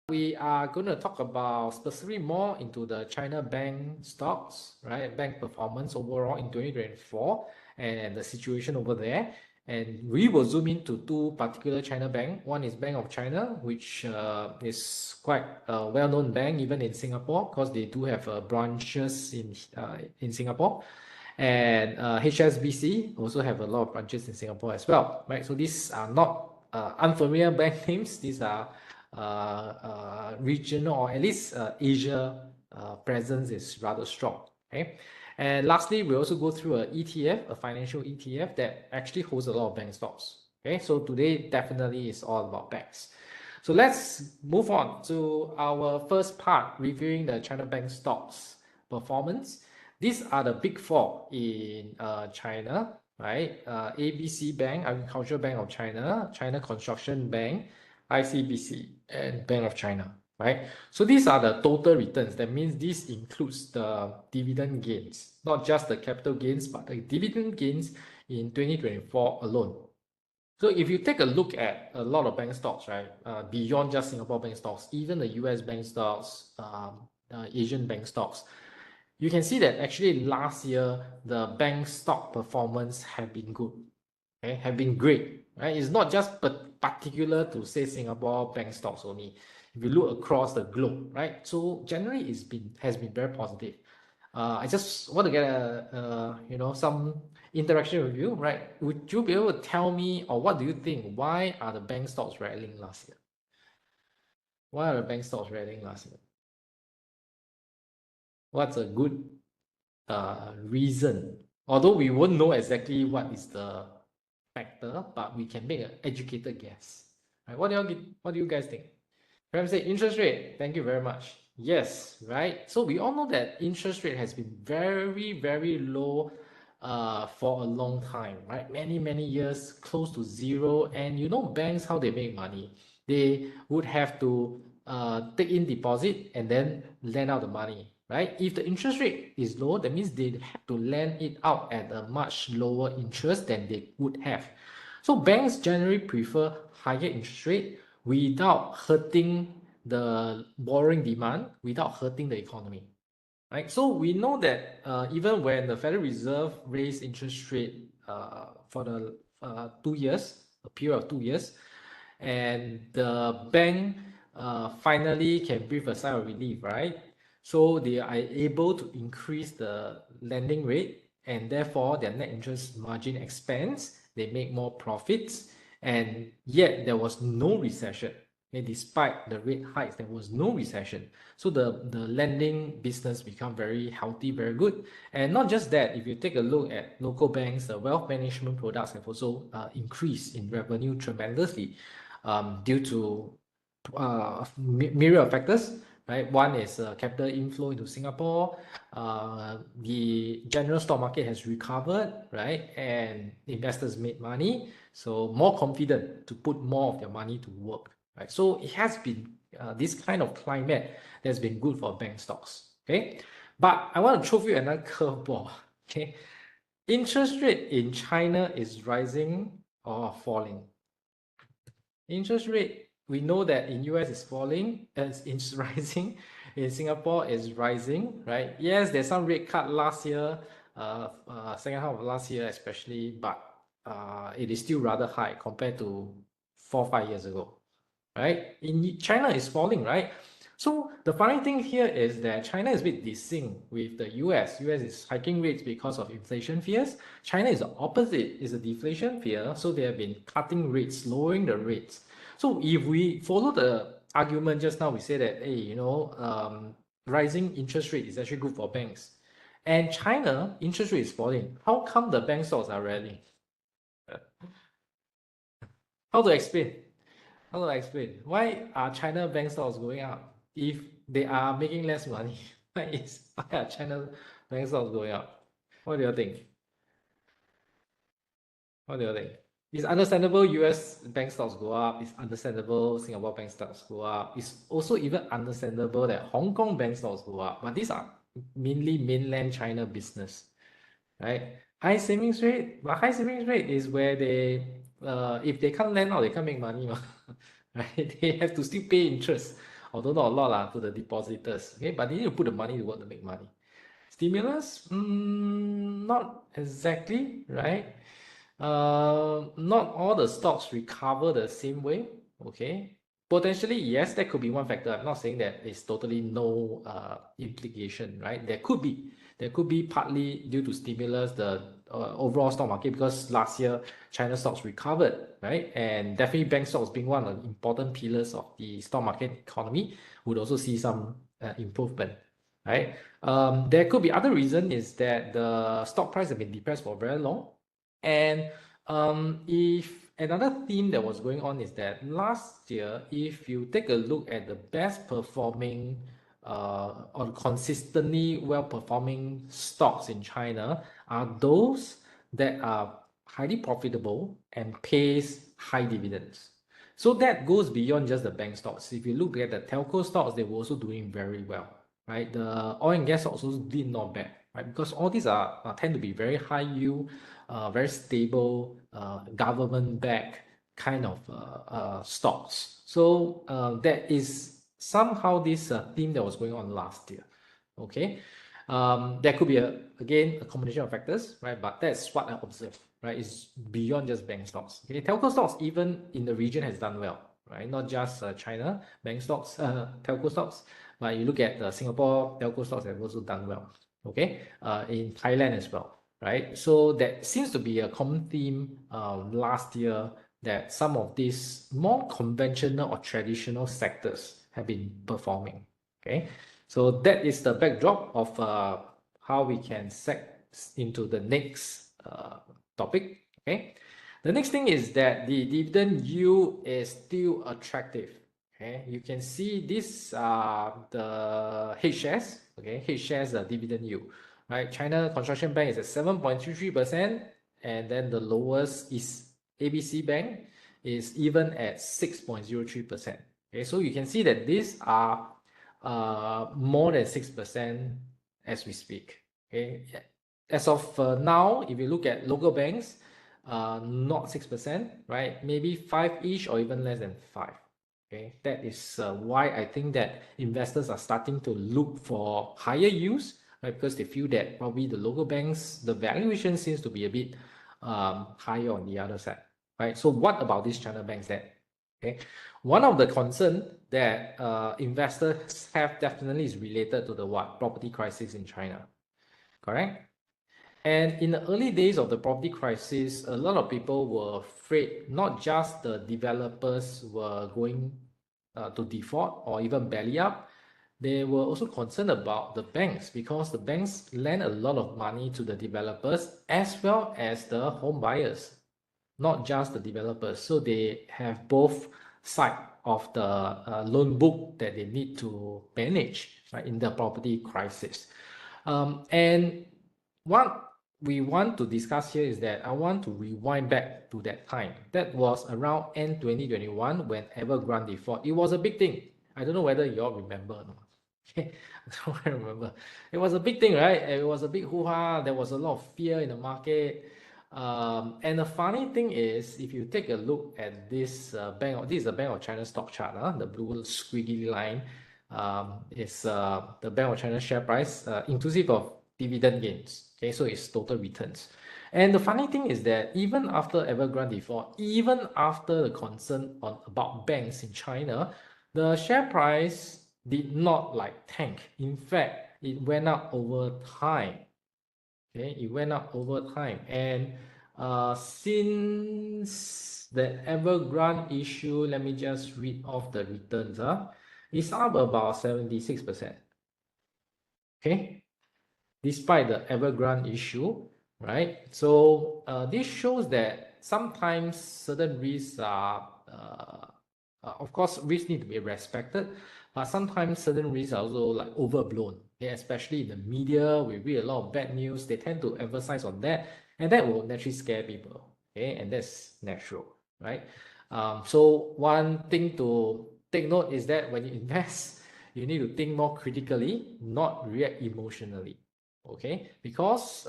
We are going to talk about specifically more into the China bank stocks, right? Bank performance overall in 2024 and the situation over there. And we will zoom into two particular China bank. One is Bank of China, which is quite a well-known bank even in Singapore because they do have branches in Singapore. And HSBC also have a lot of branches in Singapore as well, right? So these are not unfamiliar bank names. These are regional or at least Asia presence is rather strong. Okay, and lastly, we also go through an ETF, a financial ETF that actually holds a lot of bank stocks. Okay, so today definitely is all about banks. So let's move on to our first part, reviewing the China bank stocks performance. These are the big four in China, right? ABC Bank, Agricultural Bank of China, China Construction Bank, ICBC, and Bank of China, right? So these are the total returns. That means this includes the dividend gains, not just the capital gains, but the dividend gains in 2024 alone. So if you take a look at a lot of bank stocks, right, beyond just Singapore bank stocks, even the US bank stocks, Asian bank stocks, you can see that actually last year, the bank stock performance have been good, okay, have been great, right? It's not just particular to say Singapore bank stocks only. If you look across the globe, right? So generally, has been very positive. I just want to get some interaction with you, right? Would you be able to tell me, or what do you think? Why are the bank stocks rallying last year? Why are the bank stocks rallying last year? What's a good reason? Although we won't know exactly what is the factor, but we can make an educated guess. Right? What do you guys think? Perhaps say interest rate. Thank you very much. Yes, right. So we all know that interest rate has been very, very low for a long time, right? Many years, close to zero. And you know, banks, how they make money. They would have to take in deposit and then lend out the money, right? If the interest rate is low, that means they have to lend it out at a much lower interest than they would have. So banks generally prefer higher interest rate without hurting the borrowing demand, without hurting the economy, right? So we know that even when the Federal Reserve raised interest rate for the 2 years, a period of 2 years, and the bank finally can breathe a sigh of relief, right? So they are able to increase the lending rate, and therefore their net interest margin expands. They make more profits, and yet there was no recession. Okay, despite the rate hikes, there was no recession. So the lending business become very healthy, very good. And not just that, if you take a look at local banks, the wealth management products have also increased in revenue tremendously due to myriad of factors, right? One is capital inflow into Singapore. The general stock market has recovered, right? And investors made money, so more confident to put more of their money to work, right? So it has been this kind of climate that's been good for bank stocks, okay? But I want to throw you another curveball, okay? Interest rate in China is rising or falling? Interest rate, we know that in US is falling, it's rising. In Singapore is rising, right? Yes, there's some rate cut last year, second half of last year especially, but it is still rather high compared to 4 or 5 years ago, right? In China is falling, right? So the funny thing here is that China is a bit distinct with the US. US is hiking rates because of inflation fears. China is the opposite, is a deflation fear. So they have been cutting rates, lowering the rates. So if we follow the argument just now, we say that, hey, rising interest rate is actually good for banks. And China, interest rate is falling. How come the bank stocks are rallying? How to explain? How do I explain? Why are China bank stocks going up if they are making less money? Why are China bank stocks going up? What do you think? What do you think? It's understandable US bank stocks go up. It's understandable Singapore bank stocks go up. It's also even understandable that Hong Kong bank stocks go up. But these are mainly mainland China business, right? High savings rate, but high savings rate is where they, if they can't lend out, they can't make money, right? They have to still pay interest although not a lot to the depositors. Okay, but they need to put the money to work to make money. Stimulus, not exactly, right? Not all the stocks recover the same way. Okay, potentially yes, that could be one factor. I'm not saying that it's totally no implication, right? There could be partly due to stimulus, the overall stock market, because last year China stocks recovered, right? And definitely bank stocks being one of the important pillars of the stock market economy would also see some improvement, right? There could be other reason is that the stock price have been depressed for very long. And if another theme that was going on is that last year, if you take a look at the best performing or consistently well-performing stocks in China are those that are highly profitable and pays high dividends. So that goes beyond just the bank stocks. If you look at the telco stocks, they were also doing very well, right? The oil and gas stocks also did not bad, right? Because all these are tend to be very high yield, very stable, government-backed kind of stocks. So that is somehow this theme that was going on last year. Okay, there could be again a combination of factors, right? But that's what I observed, right? It's beyond just bank stocks. Okay, telco stocks even in the region has done well, right? Not just China bank stocks, telco stocks, but you look at Singapore telco stocks have also done well. Okay, in Thailand as well. Right, so that seems to be a common theme last year, that some of these more conventional or traditional sectors have been performing. Okay, so that is the backdrop of how we can set into the next topic. Okay, the next thing is that the dividend yield is still attractive. Okay, you can see this the H shares. Okay, H shares the dividend yield. Right, China Construction Bank is at 7.33%, and then the lowest is ABC Bank is even at 6.03%. Okay, so you can see that these are more than 6% as we speak. Okay, as of now, if you look at local banks, not 6%, right? Maybe 5-ish or even less than 5. Okay, that is why I think that investors are starting to look for higher yields, right? Because they feel that probably the local banks, the valuation seems to be a bit higher on the other side, right? So what about these China banks then? Okay, one of the concern that investors have definitely is related to the property crisis in China, correct? And in the early days of the property crisis, a lot of people were afraid not just the developers were going to default or even belly up. They were also concerned about the banks, because the banks lend a lot of money to the developers as well as the home buyers, not just the developers. So they have both sides of the loan book that they need to manage, right, in the property crisis. And what we want to discuss here is that I want to rewind back to that time. That was around end 2021 when Evergrande default. It was a big thing. I don't know whether you all remember or not. Okay, I don't remember. It was a big thing, right? It was a big hoo-ha. There was a lot of fear in the market. And the funny thing is, if you take a look at this this is the Bank of China stock chart, the blue squiggly line is the Bank of China share price, inclusive of dividend gains. Okay, so it's total returns. And the funny thing is that even after Evergrande default, even after the concern about banks in China, the share price did not tank. In fact, it went up over time. Okay, it went up over time. And since the Evergrande issue, let me just read off the returns. It's up about 76%. Okay, despite the Evergrande issue, right? So this shows that sometimes certain risks are, of course, risks need to be respected, but sometimes certain risks are also overblown. Okay? Especially in the media, we read a lot of bad news. They tend to emphasize on that, and that will naturally scare people. Okay, and that's natural, right? So one thing to take note is that when you invest, you need to think more critically, not react emotionally. Okay, because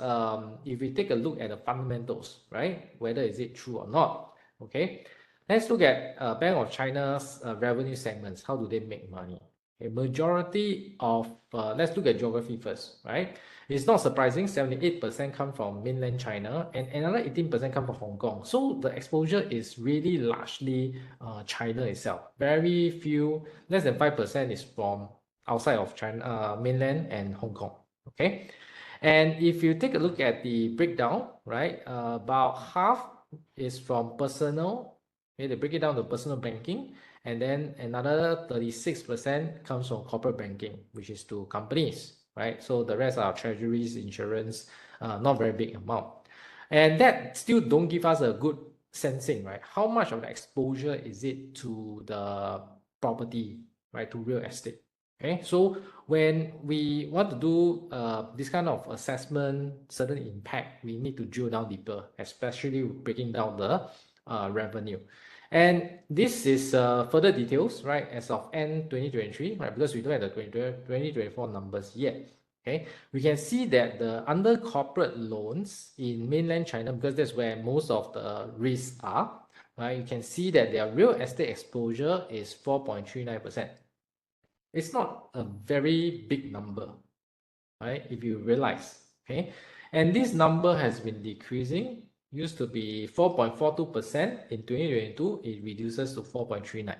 if we take a look at the fundamentals, right, whether is it true or not, okay, let's look at Bank of China's revenue segments. How do they make money? A majority of, let's look at geography first, right? It's not surprising, 78% come from mainland China and another 18% come from Hong Kong. So the exposure is really largely China itself. Very few, less than 5% is from outside of China, mainland and Hong Kong, okay? And if you take a look at the breakdown, right, about half is from personal, okay, they break it down to personal banking, and then another 36% comes from corporate banking, which is to companies, right? So the rest are treasuries, insurance, not very big amount. And that still don't give us a good sensing, right? How much of the exposure is it to the property, right, to real estate? Okay, so when we want to do this kind of assessment, certain impact, we need to drill down deeper, especially breaking down the revenue. And this is further details, right, as of end 2023, right, because we don't have the 2024 numbers yet. Okay, we can see that the under corporate loans in mainland China, because that's where most of the risks are, right, you can see that their real estate exposure is 4.39%. It's not a very big number, right? If you realize, okay? And this number has been decreasing. Used to be 4.42% in 2022, it reduces to 4.39.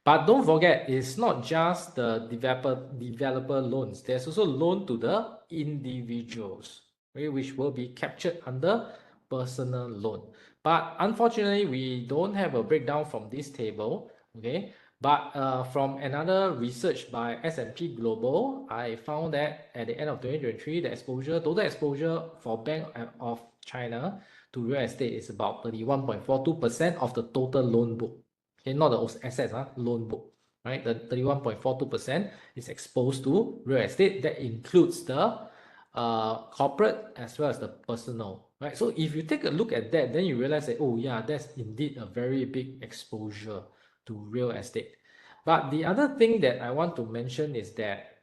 But don't forget, it's not just the developer loans. There's also loan to the individuals, okay, which will be captured under personal loan. But unfortunately, we don't have a breakdown from this table, okay? But from another research by S&P Global, I found that at the end of 2023, the total exposure for Bank of China to real estate is about 31.42% of the total loan book. Okay, not the assets, loan book, right? The 31.42% is exposed to real estate. That includes the corporate as well as the personal, right? So if you take a look at that, then you realize that, oh yeah, that's indeed a very big exposure to real estate. But the other thing that I want to mention is that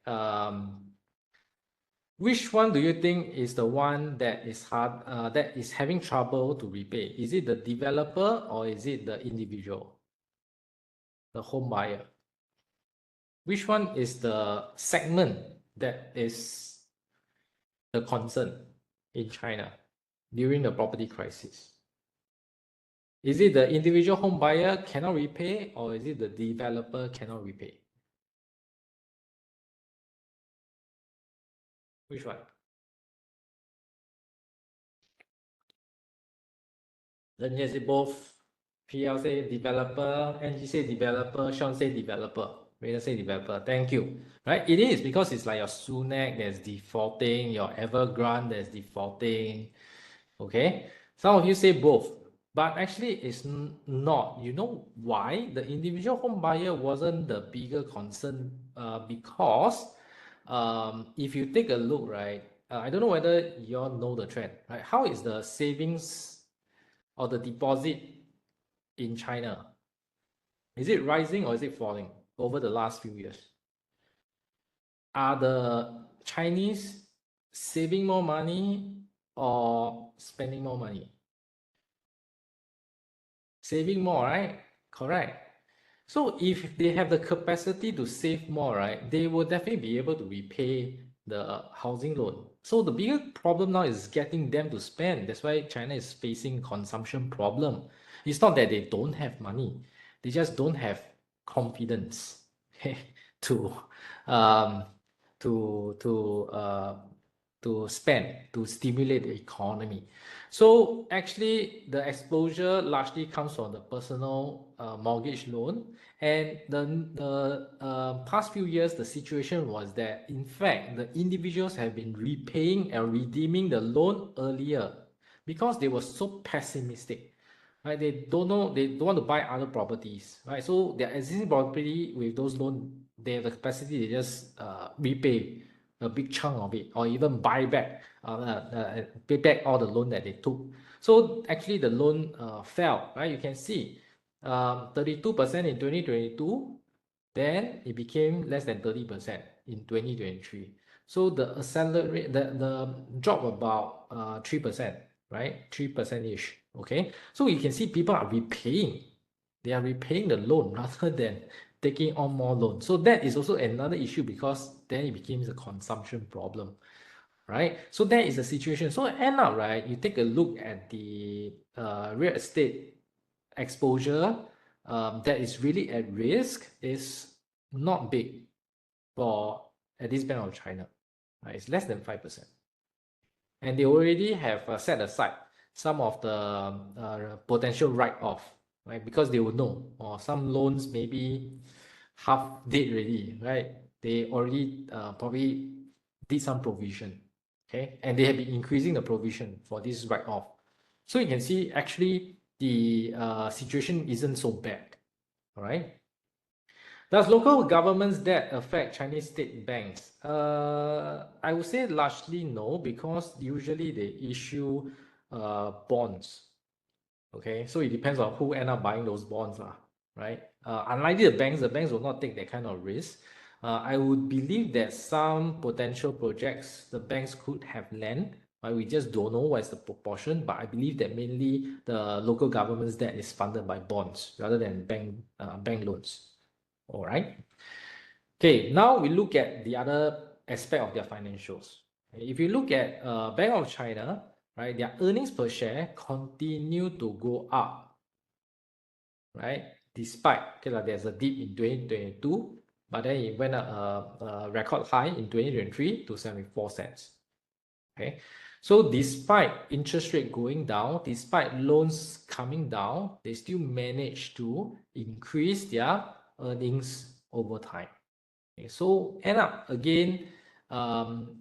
which one do you think is the one that is hard, that is having trouble to repay? Is it the developer or is it the individual, the home buyer? Which one is the segment that is the concern in China during the property crisis? Is it the individual home buyer cannot repay or is it the developer cannot repay? Which one? Then yes, both. PL say developer, NG say developer, Sean say developer, Raider say developer. Thank you. Right? It is because it's like your Sunac that's defaulting, your Evergrande that's defaulting. Okay? Some of you say both, but actually it's not. You know why? The individual home buyer wasn't the bigger concern because if you take a look, right, I don't know whether you all know the trend, right? How is the savings or the deposit in China? Is it rising or is it falling over the last few years? Are the Chinese saving more money or spending more money? Saving more, right? Correct. So if they have the capacity to save more, right, they will definitely be able to repay the housing loan. So the bigger problem now is getting them to spend. That's why China is facing consumption problem. It's not that they don't have money, they just don't have confidence, okay, to um, to spend, to stimulate the economy. So actually, the exposure largely comes from the personal mortgage loan. And the past few years, the situation was that, in fact, the individuals have been repaying and redeeming the loan earlier because they were so pessimistic, right? They don't know, they don't want to buy other properties, right? So their existing property with those loans, they have the capacity to just repay a big chunk of it, or even buy back, pay back all the loan that they took. So actually, the loan fell, right? You can see 32% in 2022, then it became less than 30% in 2023. So the drop about 3%, right? 3%-ish. Okay. So you can see people are repaying. They are repaying the loan rather than taking on more loans. So that is also another issue because then it becomes a consumption problem, right? So that is the situation. So end up, right, you take a look at the real estate exposure that is really at risk is not big for at this Bank of China, right? It's less than 5%. And they already have set aside some of the potential write-off, right? Because they will know, or some loans maybe half dead already, right? They already probably did some provision, okay? And they have been increasing the provision for this write-off. So you can see actually the situation isn't so bad, all right? Does local government's debt affect Chinese state banks? I would say largely no, because usually they issue bonds. Okay, so it depends on who end up buying those bonds, right? Unlikely the banks will not take that kind of risk. I would believe that some potential projects the banks could have lent, but we just don't know what's the proportion. But I believe that mainly the local government's debt is funded by bonds rather than bank loans. All right. Okay, now we look at the other aspect of their financials. If you look at Bank of China, right, their earnings per share continue to go up, right? Despite, okay, there's a dip in 2022, but then it went up a record high in 2023 to 74 cents. Okay, so despite interest rate going down, despite loans coming down, they still manage to increase their earnings over time. Okay, so end up again,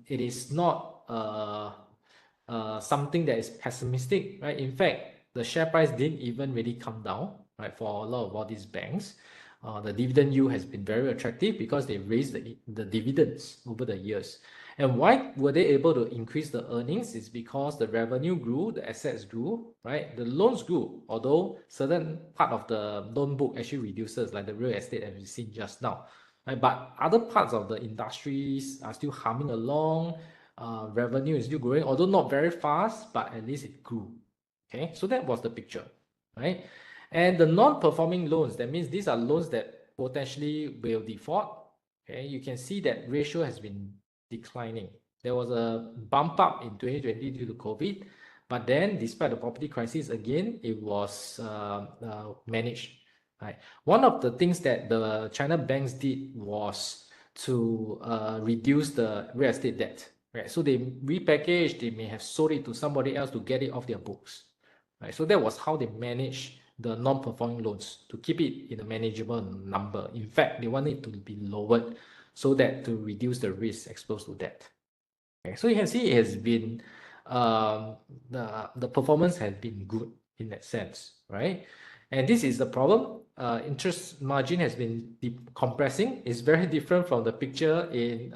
it is not something that is pessimistic, right? In fact, the share price didn't even really come down, right? For a lot of all these banks, the dividend yield has been very attractive because they raised the dividends over the years. And why were they able to increase the earnings? It's because the revenue grew, the assets grew, right? The loans grew, although certain part of the loan book actually reduces, like the real estate as we've seen just now. Right? But other parts of the industries are still humming along. Revenue is still growing, although not very fast, but at least it grew. Okay, so that was the picture, right? And the non-performing loans, that means these are loans that potentially will default. Okay, you can see that ratio has been declining. There was a bump up in 2020 due to COVID, but then despite the property crisis, again, it was managed. Right. One of the things that the China banks did was to reduce the real estate debt. Right. So they repackaged, they may have sold it to somebody else to get it off their books. Right. So that was how they managed the non-performing loans to keep it in a manageable number. In fact, they want it to be lowered so that to reduce the risk exposed to debt. Okay. So you can see it has been the performance has been good in that sense, right? And this is the problem. Interest margin has been compressing. It's very different from the picture in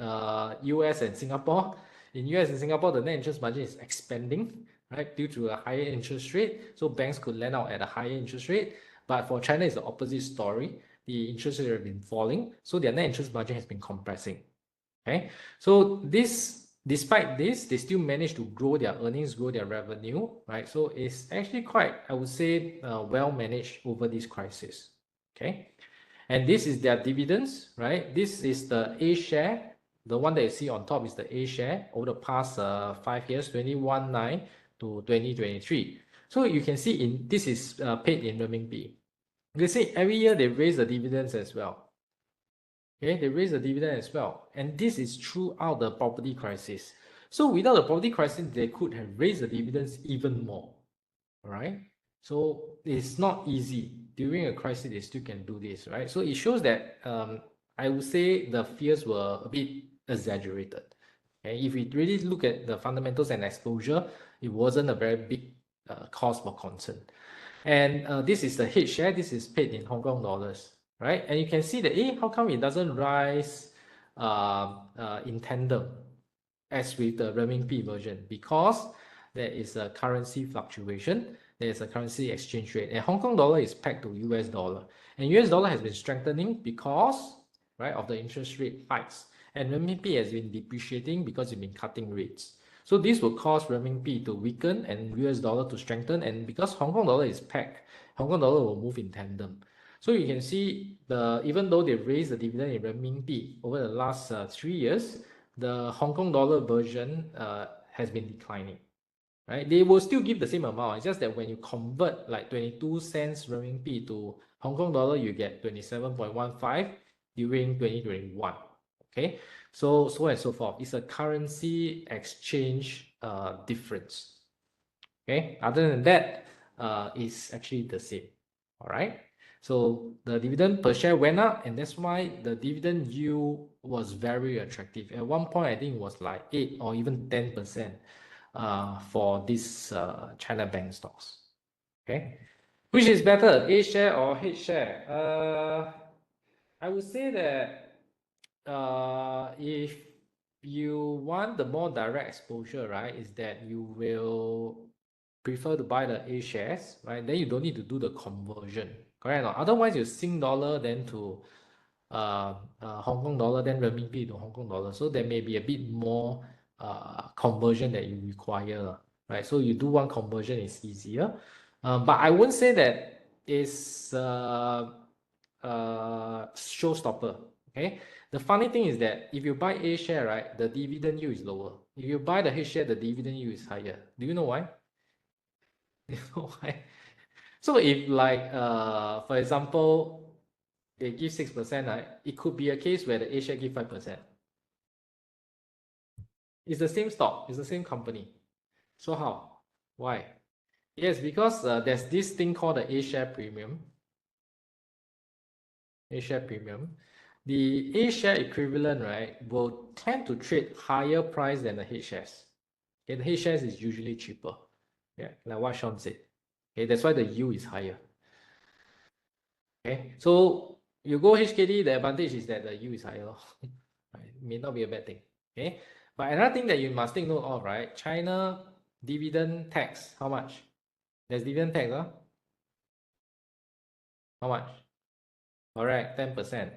US and Singapore. In US and Singapore, the net interest margin is expanding, right, due to a higher interest rate. So banks could lend out at a higher interest rate. But for China, it's the opposite story. The interest rate have been falling, so their net interest margin has been compressing. Okay, so despite this, they still manage to grow their earnings, grow their revenue, right? So it's actually quite, I would say, well managed over this crisis. Okay, and this is their dividends, right? This is the A share. The one that you see on top is the A share over the past 5 years, 2019 to 2023. So you can see this is paid in renminbi. You see every year they raise the dividends as well. Okay, they raise the dividend as well. And this is throughout the property crisis. So without the property crisis, they could have raised the dividends even more. All right. So it's not easy. During a crisis, they still can do this, right? So it shows that I would say the fears were a bit exaggerated. Okay, if we really look at the fundamentals and exposure, it wasn't a very big cause for concern. And this is the head share. This is paid in Hong Kong dollars, right? And you can see that, how come it doesn't rise in tandem as with the renminbi version? Because there is a currency fluctuation. There is a currency exchange rate. And Hong Kong dollar is pegged to US dollar. And US dollar has been strengthening because, right, of the interest rate hikes. And renminbi has been depreciating because it's been cutting rates. So this will cause renminbi to weaken and US dollar to strengthen. And because Hong Kong dollar is pegged, Hong Kong dollar will move in tandem. So you can see even though they raised the dividend in renminbi over the last 3 years, the Hong Kong dollar version has been declining. Right? They will still give the same amount. It's just that when you convert like 22 cents renminbi to Hong Kong dollar, you get 27.15 during 2021. Okay, so and so forth. It's a currency exchange difference. Okay, other than that, it's actually the same. All right. So the dividend per share went up, and that's why the dividend yield was very attractive. At one point, I think it was like 8 or even 10% for these China bank stocks. Okay, which is better, A share or H share? I would say that if you want the more direct exposure, right, is that you will prefer to buy the A shares, right? Then you don't need to do the conversion, correct or not? Otherwise, you Sing dollar then to Hong Kong dollar, then renminbi to Hong Kong dollar. So there may be a bit more conversion that you require, right? So you do one conversion is easier, but I wouldn't say that is showstopper. Okay. The funny thing is that if you buy A share, right, the dividend yield is lower. If you buy the H share, the dividend yield is higher. Do you know why? You know why? So if like for example, they give 6%, right? It could be a case where the A share give 5%. It's the same stock, it's the same company. So how? Why? Yes, because there's this thing called the A share premium. A share premium. The A share equivalent, right, will tend to trade higher price than the H shares. Okay, the H shares is usually cheaper. Yeah, like what Sean said. Okay, that's why the yield is higher. Okay, so you go HKD, the advantage is that the yield is higher. Right? It may not be a bad thing. Okay, but another thing that you must take note of, right? China dividend tax, how much? There's dividend tax, huh? How much? Correct, 10%.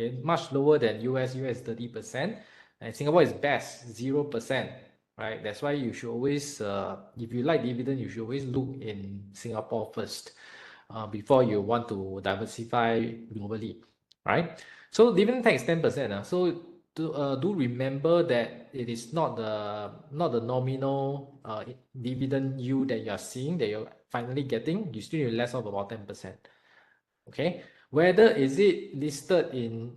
Okay, much lower than US 30%. And Singapore is best, 0%. Right? That's why you should always, if you like dividend, you should always look in Singapore first before you want to diversify globally. Right? So dividend tax 10%. So do remember that it is not the nominal dividend yield that you are seeing, that you're finally getting. You still need less of about 10%. Okay, whether is it listed in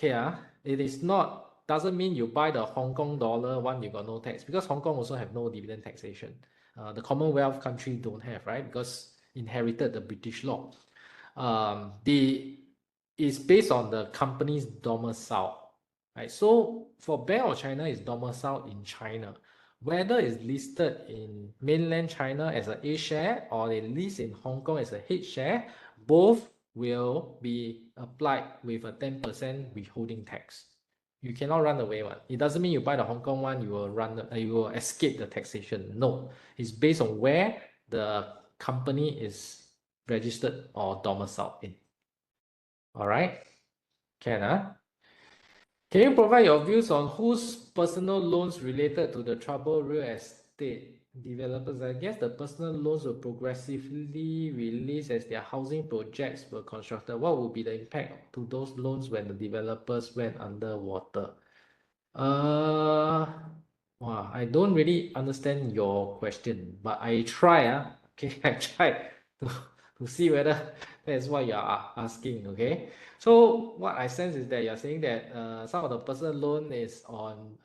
it is not, doesn't mean you buy the Hong Kong dollar one, you got no tax, because Hong Kong also have no dividend taxation. The Commonwealth country don't have, right? Because inherited the British law. It's based on the company's domicile, right? So for Bank of China, is domiciled in China. Whether it's listed in mainland China as an A share or they list in Hong Kong as a H share, both will be applied with a 10% withholding tax. You cannot run away one. It doesn't mean you buy the Hong Kong one, you will escape the taxation. No, it's based on where the company is registered or domiciled in. All right, can Can you provide your views on whose personal loans related to the troubled real estate developers? I guess the personal loans will progressively release as their housing projects were constructed. What will be the impact to those loans when the developers went underwater? I don't really understand your question, but I try. Okay, I try to see whether that's what you are asking. Okay, so what I sense is that you're saying that some of the personal loan is on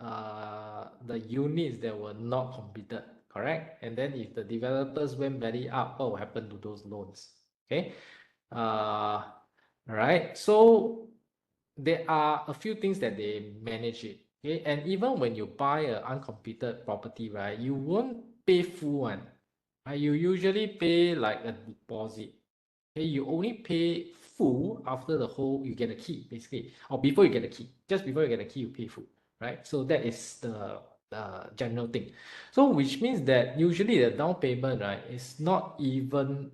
the units that were not completed, correct? And then if the developers went belly up, what will happen to those loans? Okay, all right. So there are a few things that they manage it. Okay, and even when you buy an uncompleted property, right, you won't pay full one. Right? You usually pay like a deposit. Okay, you only pay full after the whole, you get a key, basically, or before you get a key. Just before you get a key, you pay full, right? So that is the general thing. So which means that usually the down payment, right, is not even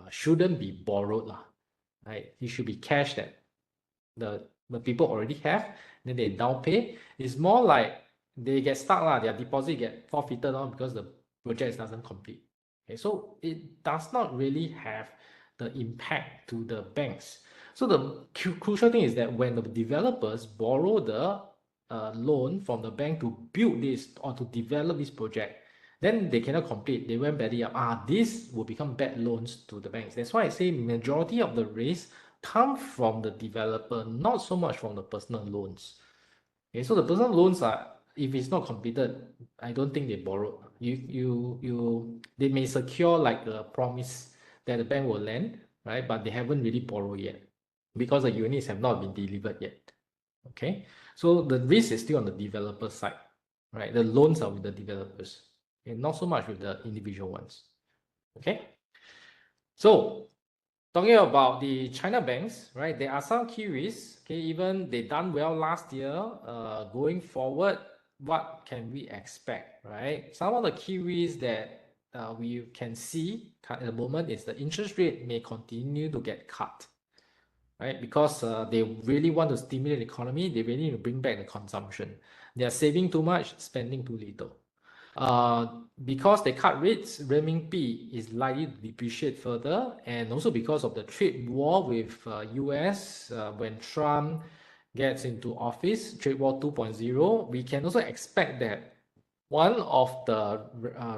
shouldn't be borrowed lah, right? It should be cash that the people already have, then they down pay. It's more like they get stuck lah, their deposit get forfeited on because the project doesn't complete. Okay, so it does not really have the impact to the banks. So the crucial thing is that when the developers borrow the loan from the bank to build this or to develop this project, then they cannot complete. They went belly up. This will become bad loans to the banks. That's why I say majority of the risk come from the developer, not so much from the personal loans. Okay, so the personal loans are, if it's not completed, I don't think they borrowed. They may secure like a promise that the bank will lend, right? But they haven't really borrowed yet because the units have not been delivered yet. Okay, so the risk is still on the developer side, right? The loans are with the developers, and not so much with the individual ones. Okay, so talking about the China banks, right? There are some key risks. Okay, even they done well last year. Going forward, what can we expect, right? Some of the key risks that we can see at the moment is the interest rate may continue to get cut, right? Because they really want to stimulate the economy. They really need to bring back the consumption. They are saving too much, spending too little. Because they cut rates, renminbi is likely to depreciate further, and also because of the trade war with US, when Trump gets into office, trade war 2.0, we can also expect that one of the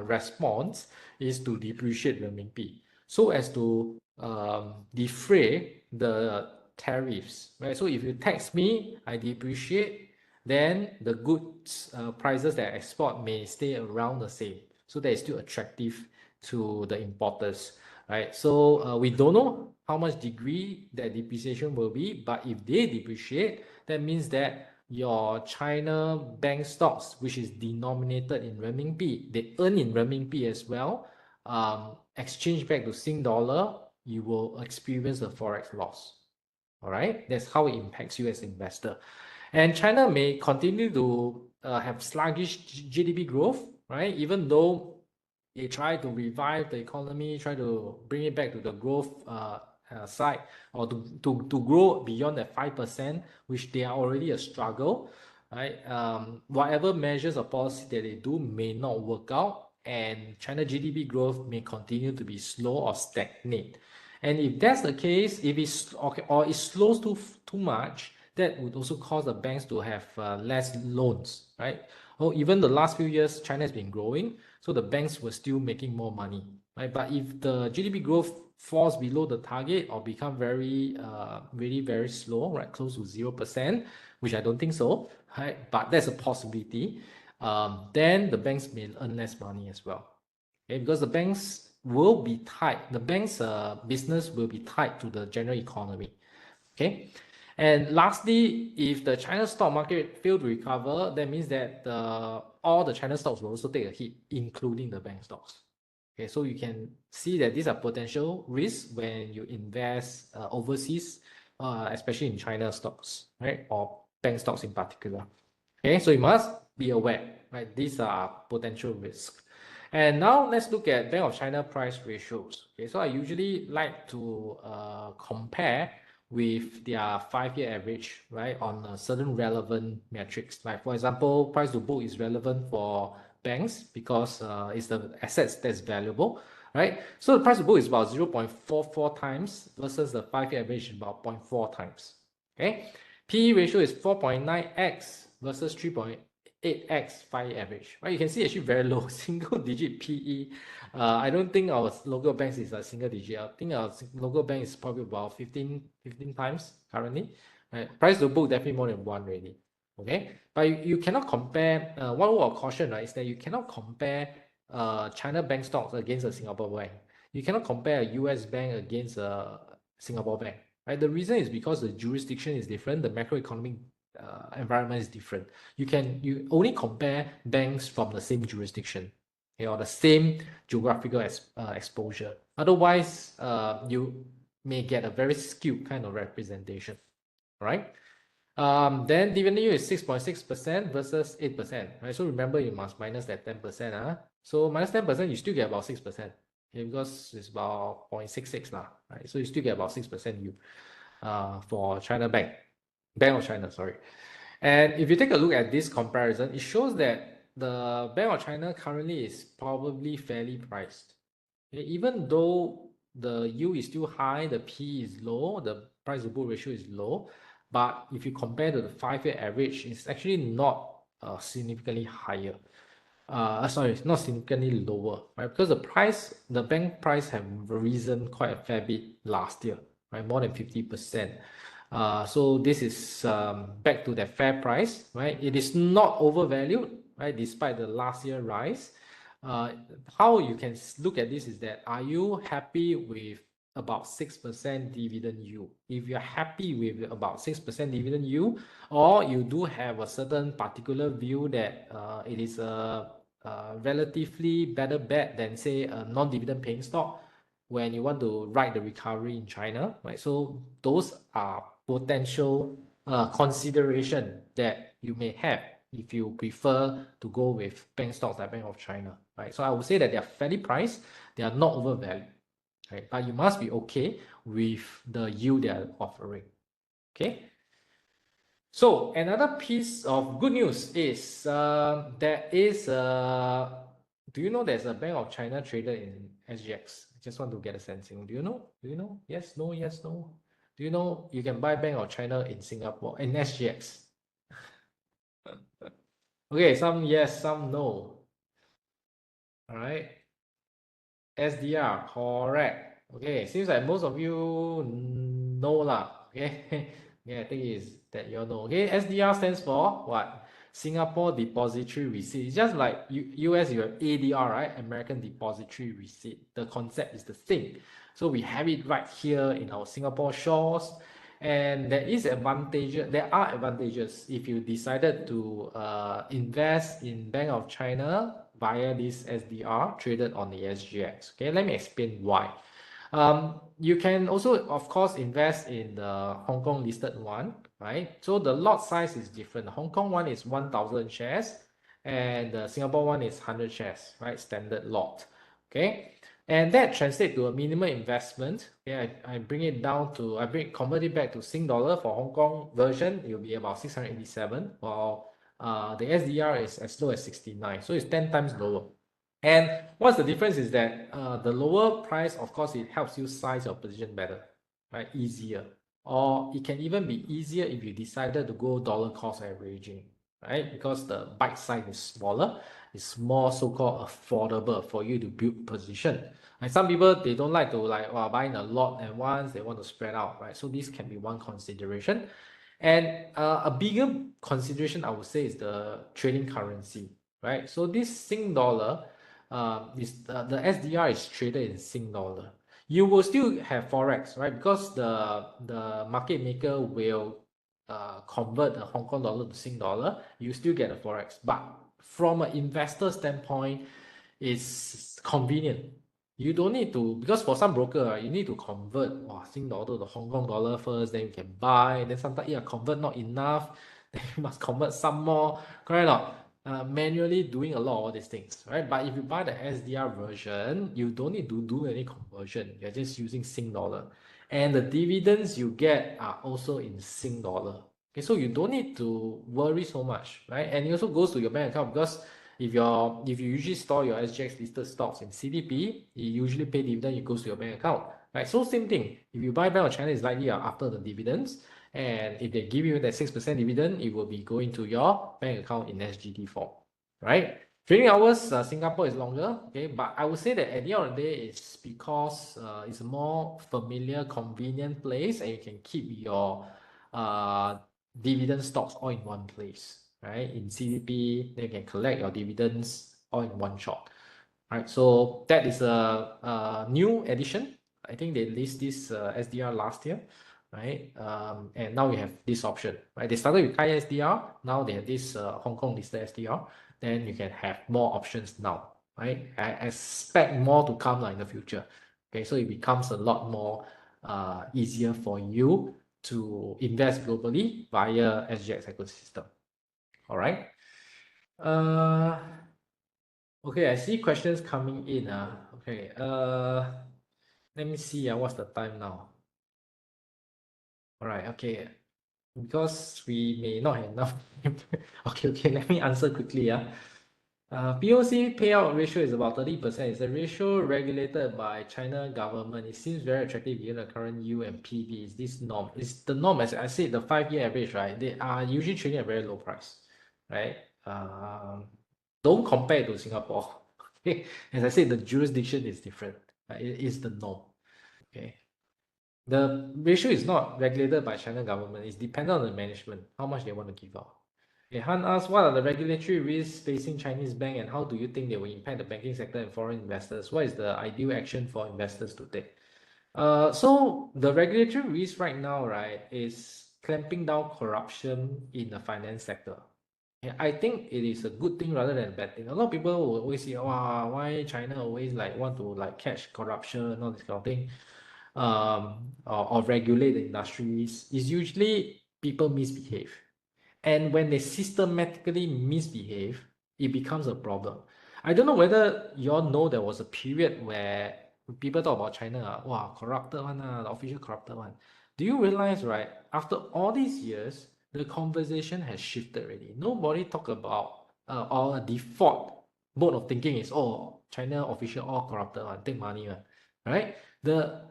response is to depreciate renminbi so as to defray the tariffs, right? So if you tax me, I depreciate, then the goods prices that I export may stay around the same. So that is still attractive to the importers, right? So we don't know how much degree that depreciation will be, but if they depreciate, that means that your China bank stocks, which is denominated in renminbi, they earn in renminbi as well. Exchange back to Sing dollar, you will experience a forex loss. All right, that's how it impacts you as an investor. And China may continue to have sluggish GDP growth, right? Even though they try to revive the economy, try to bring it back to the growth side, or to grow beyond that 5%, which they are already a struggle, right? Whatever measures or policy that they do may not work out, and China GDP growth may continue to be slow or stagnate. And if that's the case, if it's okay, or it slows too much, that would also cause the banks to have less loans, right? Oh, even the last few years, China has been growing, so the banks were still making more money, right? But if the GDP growth falls below the target or become very, really very slow, right, close to 0%, which I don't think so, right? But that's a possibility. Then the banks may earn less money as well, okay? Because the banks will be tied. The bank's business will be tied to the general economy, okay? And lastly, if the China stock market fail to recover, that means that all the China stocks will also take a hit, including the bank stocks. Okay, so you can see that these are potential risks when you invest overseas, especially in China stocks, right, or bank stocks in particular. Okay, so you must be aware, right? These are potential risks. And now let's look at Bank of China price ratios. Okay, so I usually like to compare with their 5-year average, right, on certain relevant metrics. Like for example, price to book is relevant for banks because it's the assets that's valuable, right? So the price to book is about 0.44 times versus the 5-year average is about 0.4 times. Okay, PE ratio is 4.9x versus 3.8x 5-year average, right? You can see actually very low, single digit PE. I don't think our local banks is a single digit. I think our local bank is probably about 15 times currently. Right? Price to book definitely more than 1 already. Okay, but you cannot compare. One word of caution, right, is that you cannot compare China bank stocks against a Singapore bank. You cannot compare a US bank against a Singapore bank, right? The reason is because the jurisdiction is different, the macroeconomic environment is different. You only compare banks from the same jurisdiction, okay, or the same geographical exposure. Otherwise, you may get a very skewed kind of representation, right? Then dividend yield is 6.6% versus 8%, right? So remember, you must minus that 10%. So minus 10%, you still get about 6%, okay, because it's about 0.66 now, right? So you still get about 6% yield for China Bank of China, sorry. And if you take a look at this comparison, it shows that the Bank of China currently is probably fairly priced. Okay, even though the yield is still high, the P is low, the price to book ratio is low. But if you compare to the 5-year average, it's actually not significantly higher. Sorry, it's not significantly lower, right? Because the bank price have risen quite a fair bit last year, right? More than 50%. So this is back to that fair price, right? It is not overvalued, right? Despite the last year rise. How you can look at this is that, are you happy with about 6% dividend yield? If you're happy with about 6% dividend yield, or you do have a certain particular view that it is a relatively better bet than, say, a non-dividend paying stock, when you want to ride the recovery in China, right? So those are potential consideration that you may have if you prefer to go with bank stocks like Bank of China, right? So I would say that they are fairly priced, they are not overvalued, right? But you must be okay with the yield they are offering, okay? So another piece of good news is there is do you know there's a Bank of China traded in SGX? I just want to get a sensing. Do you know? Do you know? Yes, no, yes, no. Do you know you can buy Bank of China in Singapore, in SGX? Okay, some yes, some no. All right. SDR, correct. Okay, seems like most of you know lah. Okay, yeah, I think is that you all know. Okay, SDR stands for what? Singapore Depositary Receipt. It's just like US, you have ADR, right? American Depositary Receipt. The concept is the same. So we have it right here in our Singapore shores. And there is advantage. There are advantages if you decided to invest in Bank of China via this SDR traded on the SGX. Okay, let me explain why. You can also, of course, invest in the Hong Kong listed one, right? So the lot size is different. The Hong Kong one is 1,000 shares, and the Singapore one is 100 shares, right? Standard lot. Okay. And that translates to a minimum investment. Okay, I bring it down to, convert it back to Sing dollar. For Hong Kong version, it will be about 687, while the SDR is as low as 69. So it's 10 times lower. And what's the difference is that the lower price, of course, it helps you size your position better, right? Easier. Or it can even be easier if you decided to go dollar cost averaging, right? Because the bite size is smaller, it's more so-called affordable for you to build position. And some people, they don't like to buy in a lot at once, they want to spread out, right? So this can be one consideration. And a bigger consideration, I would say, is the trading currency, right? So this Sing dollar, is the SDR is traded in Sing dollar. You will still have forex, right? Because the market maker will convert the Hong Kong dollar to Sing dollar. You still get a forex, but from an investor standpoint, it's convenient. You don't need to, because for some broker, you need to convert Sing dollar to Hong Kong dollar first, then you can buy. Then sometimes, convert not enough, then you must convert some more. Correct or not? Manually doing a lot of all these things, right? But if you buy the SDR version, you don't need to do any conversion. You're just using Sing dollar. And the dividends you get are also in Sing dollar. Okay, so you don't need to worry so much, right? And it also goes to your bank account, because if you usually store your SGX listed stocks in CDP, you usually pay dividend, it goes to your bank account, right? So same thing. If you buy Bank of China, it's likely after the dividends. And if they give you that 6% dividend, it will be going to your bank account in SGD form, right? Trading hours, Singapore is longer, okay? But I would say that at the end of the day, it's because it's a more familiar, convenient place, and you can keep your dividend stocks all in one place, right? In CDP, then you can collect your dividends all in one shot, right? So that is a new addition. I think they list this SDR last year, right? And now we have this option, right? They started with Thai SDR, now they have this Hong Kong listed SDR. Then you can have more options now, right? I expect more to come in the future. Okay, so it becomes a lot more easier for you to invest globally via SGX ecosystem. All right. Okay, I see questions coming in. Okay. Let me see. What's the time now? All right. Okay. Because we may not have enough. Okay. Let me answer quickly. POC payout ratio is about 30%. It's a ratio regulated by China government. It seems very attractive given the current yield and PB. Is this norm? It's the norm, as I said, the 5-year average, right? They are usually trading at very low price, right? Don't compare to Singapore. Okay, as I said, the jurisdiction is different. It is the norm. Okay, the ratio is not regulated by China government. It's dependent on the management, how much they want to give out. Okay, Han asks, what are the regulatory risks facing Chinese bank and how do you think they will impact the banking sector and foreign investors? What is the ideal action for investors to take? So the regulatory risk right now, right, is clamping down corruption in the finance sector. I think it is a good thing rather than a bad thing. A lot of people will always say, wow, why China always like want to like catch corruption and all this kind of thing, or regulate the industries. Is usually people misbehave. And when they systematically misbehave, it becomes a problem. I don't know whether you all know there was a period where people talk about China, wow, corrupted one, the official corrupted one. Do you realize, right, after all these years, the conversation has shifted already. Nobody talk about, or a default mode of thinking is, oh, China official all corrupted one, take money one, right? The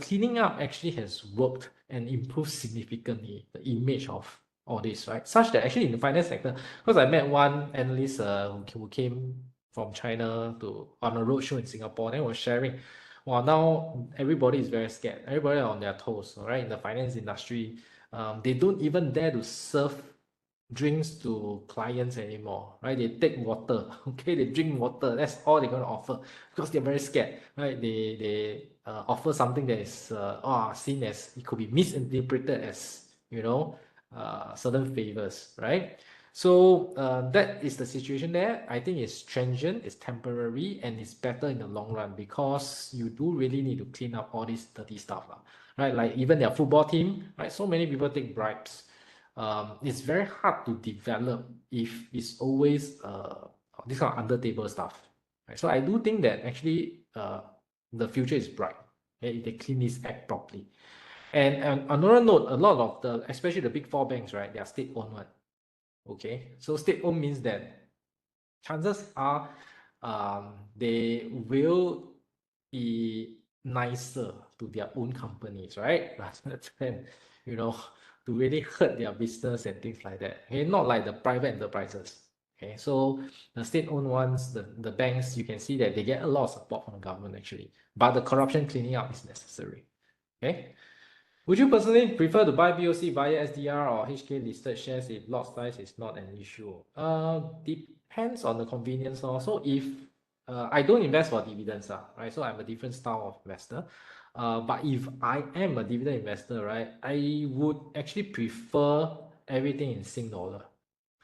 cleaning up actually has worked and improved significantly the image of all this, right? Such that actually in the finance sector, because I met one analyst who came from China to on a roadshow in Singapore, then was sharing, well, now everybody is very scared. Everybody are on their toes, right? In the finance industry, they don't even dare to serve drinks to clients anymore, right? They take water, okay? They drink water. That's all they're gonna offer because they're very scared, right? They offer something that is seen as it could be misinterpreted as certain favors, right? So that is the situation there. I think it's transient, it's temporary, and it's better in the long run because you do really need to clean up all this dirty stuff, right? Like even their football team, right? So many people take bribes. It's very hard to develop if it's always this kind of under table stuff, right? So I do think that actually the future is bright, okay, if they clean this act properly. And another note, a lot of the, especially the big four banks, right, they are state-owned one. Okay, so state-owned means that chances are they will be nicer to their own companies, right? Rather than, to really hurt their business and things like that. Okay, not like the private enterprises. Okay, so the state-owned ones, the banks, you can see that they get a lot of support from the government actually, but the corruption cleaning up is necessary. Okay. Would you personally prefer to buy BOC via SDR or HK listed shares if lot size is not an issue? Depends on the convenience also. If I don't invest for dividends, right? So I'm a different style of investor. But if I am a dividend investor, right, I would actually prefer everything in Sing dollar.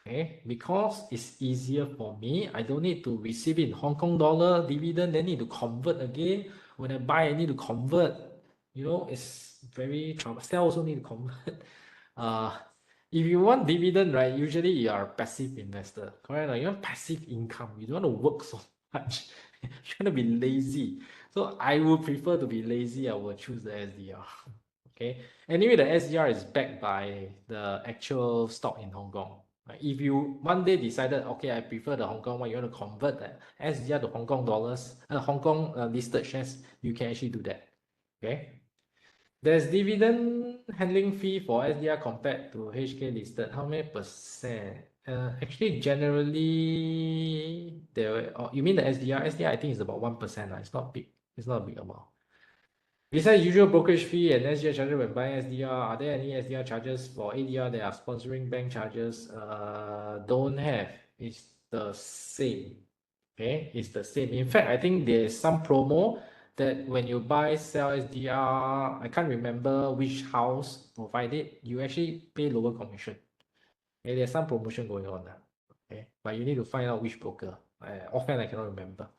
Okay, because it's easier for me. I don't need to receive it in Hong Kong dollar dividend, then need to convert again. When I buy, I need to convert. It's very trouble. Sell also need to convert. Uh, if you want dividend, right, usually you are a passive investor, correct? Like you want passive income. You don't want to work so much. You want to be lazy. So I would prefer to be lazy. I will choose the SDR. Okay. Anyway, the SDR is backed by the actual stock in Hong Kong. If you one day decided, okay, I prefer the Hong Kong one, you want to convert the SDR to Hong Kong dollars, Hong Kong listed shares, you can actually do that. Okay. There's dividend handling fee for SDR compared to HK listed. How many percent? Actually, generally, you mean the SDR? SDR, I think is about 1%. It's not big. It's not a big amount. Besides usual brokerage fee and SGX charges when buying SDR, are there any SDR charges for ADR that are sponsoring bank charges? Don't have. It's the same. Okay, it's the same. In fact, I think there's some promo that when you buy, sell SDR, I can't remember which house provided, you actually pay lower commission. Okay, there's some promotion going on. Okay, but you need to find out which broker. Offhand, I cannot remember.